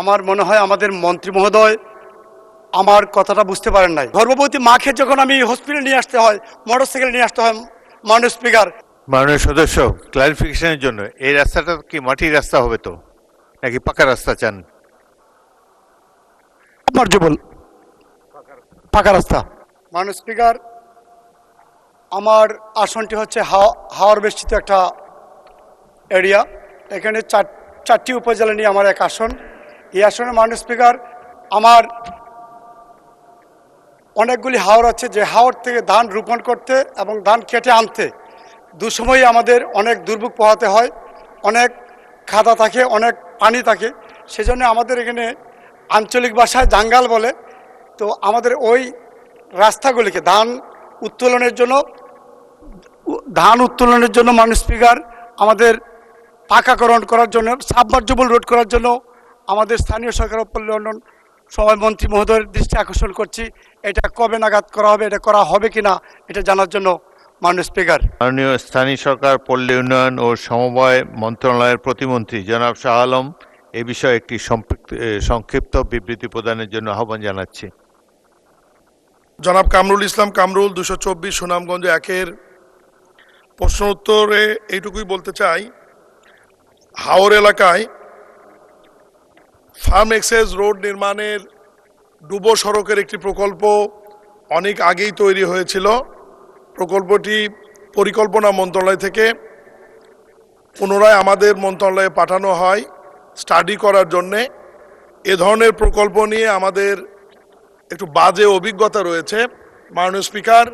আমার মনে হয় আমাদের মন্ত্রী মহোদয় আমার কথাটা বুঝতে পারেন নাই। গর্ভবতী মাকে যখন আমি হসপিটালে নিয়ে আসতে হয়, মোটরসাইকেল নিয়ে আসতে হয়, মাননীয় স্পিকার। মাননীয় সদস্য, ক্লারিফিকেশনের জন্য এই রাস্তাটা কি মাটির রাস্তা হবে তো নাকি পাকা রাস্তা চান? সাবমার্জিবল পাকা রাস্তা। মাননীয় স্পিকার, আমার আসনটি হচ্ছে হাওর বেষ্টিত একটা এরিয়া। এখানে চারটি উপজেলা নিয়ে আমার এক আসন। এই আসনে মাননীয় স্পিকার, আমার অনেকগুলি হাওর আছে, যে হাওর থেকে ধান রোপণ করতে এবং ধান কেটে আনতে দুসময়ই আমাদের অনেক দুর্ভোগ পোহাতে হয়। অনেক খাদা থাকে, অনেক পানি থাকে। সেজন্য আমাদের এখানে আঞ্চলিক ভাষায় জাঙ্গাল বলে। তো আমাদের ওই রাস্তাগুলিকে ধান উত্তোলনের জন্য মাননীয় স্পিকার, আমাদের পাকাকরণ করার জন্য, সাবমার্জিবল রোড করার জন্য আমাদের স্থানীয় সরকার ও পল্লী উন্নয়ন সভায় মন্ত্রী মহোদয়ের দৃষ্টি আকর্ষণ করছি। এটা কবে নাগাদ করা হবে, এটা করা হবে কিনা এটা জানার জন্য মাননীয় স্পিকার। মাননীয় স্থানীয় সরকার, পল্লী উন্নয়ন ও সমবায় মন্ত্রণালয়ের প্রতিমন্ত্রী জনাব শাহ আলম এ বিষয়ে একটি সংক্ষিপ্ত বিবৃতি প্রদানের জন্য আহ্বান জানাচ্ছি। জনাব কামরুল ইসলাম কামরুল, 224 সুনামগঞ্জ একের প্রশ্ন উত্তরে এইটুকুই বলতে চাই, হাওর এলাকায় ফার্ম এক্সেস রোড নির্মাণের ডুবো সড়কের একটি প্রকল্প অনেক আগেই তৈরি হয়েছিল। প্রকল্পটি পরিকল্পনা মন্ত্রণালয় থেকে পুনরায় আমাদের মন্ত্রণালয়ে পাঠানো হয় স্টাডি করার জন্যে। এ ধরনের প্রকল্প নিয়ে আমাদের একটু বাজে অভিজ্ঞতা রয়েছে। মাননীয় স্পিকার,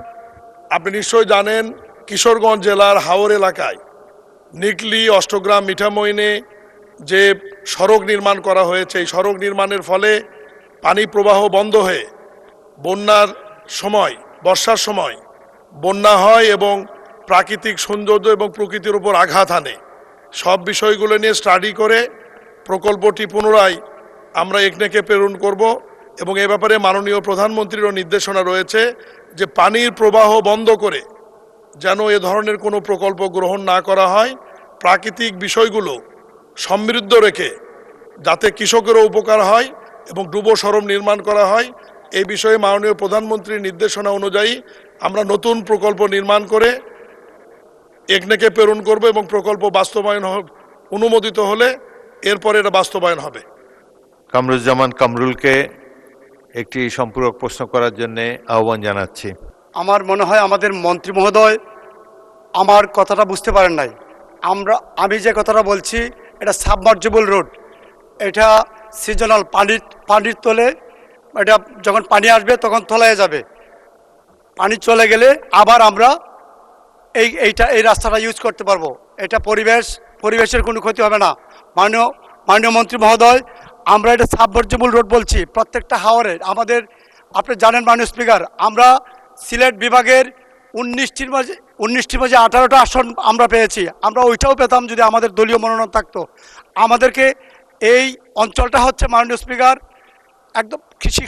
আপনি নিশ্চয় জানেন কিশোরগঞ্জ জেলার হাওর এলাকায় নিকলি, অষ্টগ্রাম, মিঠামইনে যে সড়ক নির্মাণ করা হয়েছে, এই সড়ক নির্মাণের ফলে পানি প্রবাহ বন্ধ হয়ে বন্যার সময়, বর্ষার সময় বন্যা হয় এবং প্রাকৃতিক সৌন্দর্য এবং প্রকৃতির উপর আঘাত আনে। সব বিষয়গুলো নিয়ে স্টাডি করে প্রকল্পটি পুনরায় আমরা একনেকে প্রেরণ করব এবং এ ব্যাপারে মাননীয় প্রধানমন্ত্রীরও নির্দেশনা রয়েছে যে পানির প্রবাহ বন্ধ করে যেন এ ধরনের কোনো প্রকল্প গ্রহণ না করা হয়। প্রাকৃতিক বিষয়গুলো সমৃদ্ধ রেখে যাতে কৃষকেরও উপকার হয় এবং ডুবো সড়ক নির্মাণ করা হয়, এই বিষয়ে মাননীয় প্রধানমন্ত্রীর নির্দেশনা অনুযায়ী আমরা নতুন প্রকল্প নির্মাণ করে একনেকে প্রেরণ করব এবং প্রকল্প বাস্তবায়ন অনুমোদিত হলে এরপরে এটা বাস্তবায়ন হবে। কামরুজ্জামান কামরুলকে একটি সম্পূরক প্রশ্ন করার জন্য আহ্বান জানাচ্ছি। আমার মনে হয় আমাদের মন্ত্রী মহোদয় আমার কথাটা বুঝতে পারেন নাই। আমি যে কথাটা বলছি, এটা সাবমার্জিবল রোড। এটা সিজনাল পানির তলে, এটা যখন পানি আসবে তখন তলায় যাবে। পানি চলে গেলে আবার আমরা এই রাস্তাটা ইউজ করতে পারবো। এটা পরিবেশের কোনো ক্ষতি হবে না। মাননীয় মন্ত্রী মহোদয়, আমরা এটা সাবমার্জিবল রোড বলছি। প্রত্যেকটা হাওরে আমাদের, আপনি জানেন মাননীয় স্পিকার, আমরা সিলেট বিভাগের 19টির মাঝে 18টা আসন আমরা পেয়েছি। আমরা ওইটাও পেতাম যদি আমাদের দলীয় মনোনয়ন থাকতো। আমাদেরকে এই অঞ্চলটা হচ্ছে মাননীয় স্পিকার একদম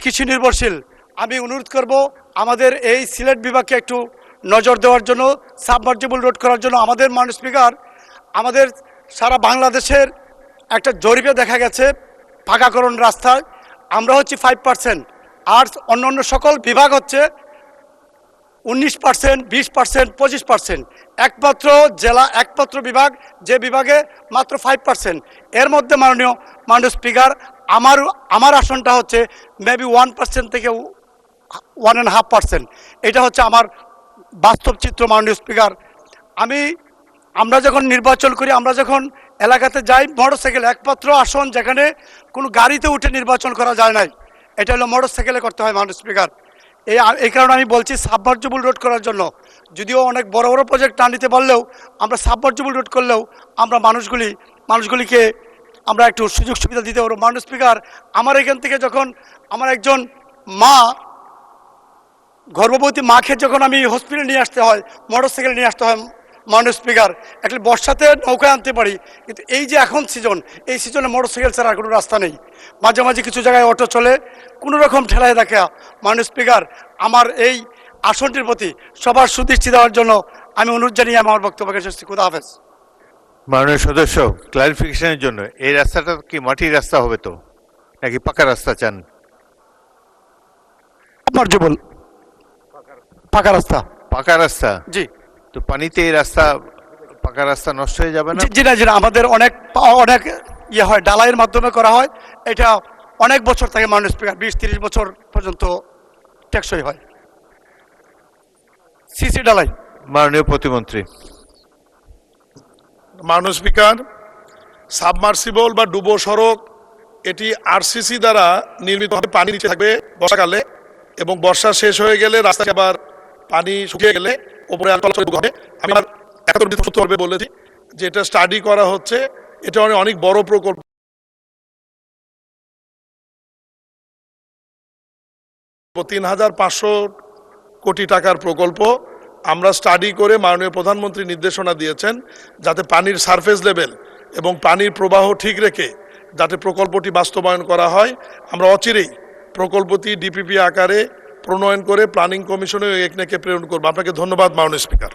কৃষি নির্ভরশীল। আমি অনুরোধ করব আমাদের এই সিলেট বিভাগকে একটু নজর দেওয়ার জন্য, সাবমার্জিবল রোড করার জন্য। আমাদের মাননীয় স্পিকার, আমাদের সারা বাংলাদেশের একটা জরিপে দেখা গেছে পাকাকরণ রাস্তায় আমরা হচ্ছে 5%, আর অন্য সকল বিভাগ হচ্ছে 19%, 20%, 25%। একমাত্র বিভাগ যে বিভাগে মাত্র 5%। এর মধ্যে মাননীয় স্পিকার, আমার আসনটা হচ্ছে মেবি 1% থেকে 1.5%। এটা হচ্ছে আমার বাস্তব চিত্র মাননীয় স্পিকার। আমরা যখন নির্বাচন করি, আমরা যখন এলাকাতে যাই, মোটরসাইকেল একমাত্র আসন যেখানে কোনো গাড়িতে উঠে নির্বাচন করা যায় নাই, এটা হলো মোটরসাইকেলে করতে হয় মাননীয় স্পিকার। এই কারণে আমি বলছি সাবমার্জিবল রোড করার জন্য। যদিও অনেক বড় বড় প্রজেক্ট না নিতে পারলেও আমরা সাবমার্জিবল রোড করলেও আমরা মানুষগুলিকে আমরা একটু সুযোগ সুবিধা দিতে পারবো। মাননীয় স্পিকার, আমার এখান থেকে যখন আমার একজন গর্ভবতী মাকে যখন আমি হসপিটালে নিয়ে আসতে হয়, মোটরসাইকেল নিয়ে আসতে হয় মাননীয় স্পিকার। একটা বর্ষাতে নৌকায় আনতে পারি, কিন্তু এই যে এখন সিজন, এই সিজনে মোটরসাইকেল ছাড়া কোনো রাস্তা নেই। মাঝে মাঝে কিছু জায়গায় অটো চলে, কোনো রকম ঠেলায় দেখা। মাননীয় স্পিকার, আমার এই আসনটির প্রতি সবার সুদৃষ্টি দেওয়ার জন্য আমি অনুরোধ জানিয়ে আমার বক্তব্যকে শেষ করছি। খুদা হাফেজ। মাননীয় সদস্য, ক্লারিফিকেশনের জন্য এই রাস্তাটা কি মাটির রাস্তা হবে তো নাকি পাকা রাস্তা চান? সাবমার্জেবল পাকা রাস্তা। পাকা রাস্তা? জি তো পানিতে এই রাস্তা, পাকা রাস্তা নষ্ট হয়ে যাবে না? জি না জি না, আমাদের অনেক অনেক ইয়ে হয়, ডালাইয়ের মাধ্যমে করা হয়। এটা অনেক বছর থাকে, মাননীয় স্পিকার 20-30 বছর পর্যন্ত টেকসই হয়। সিসি ডালাই। মাননীয় প্রতিমন্ত্রী। মাননীয় স্পিকার, সাবমার্সিবল বা ডুবো সড়ক এটি আরসিসি দ্বারা নির্মিত হবে। পানি নিচে থাকবে বর্ষাকালে, এবং বর্ষা শেষ হয়ে গেলে রাস্তায় আবার পানি শুকিয়ে গেলে ওপরে হবে। আমি আর একাত্তর বলেছি যে এটা স্টাডি করা হচ্ছে, এটা অনেক বড় প্রকল্প, 3,500 কোটি টাকার প্রকল্প। আমরা স্টাডি করে মাননীয় প্রধানমন্ত্রী নির্দেশনা দিয়েছেন যাতে পানির সারফেস লেভেল এবং পানির প্রবাহ ঠিক রেখে যাতে প্রকল্পটি বাস্তবায়ন করা হয়। আমরা অচিরেই প্রকল্পটি ডিপিপি আকারে প্রণয়ন করে প্ল্যানিং কমিশনে একনেকে প্রেরণ করব। আপনাকে ধন্যবাদ মাননীয় স্পিকার।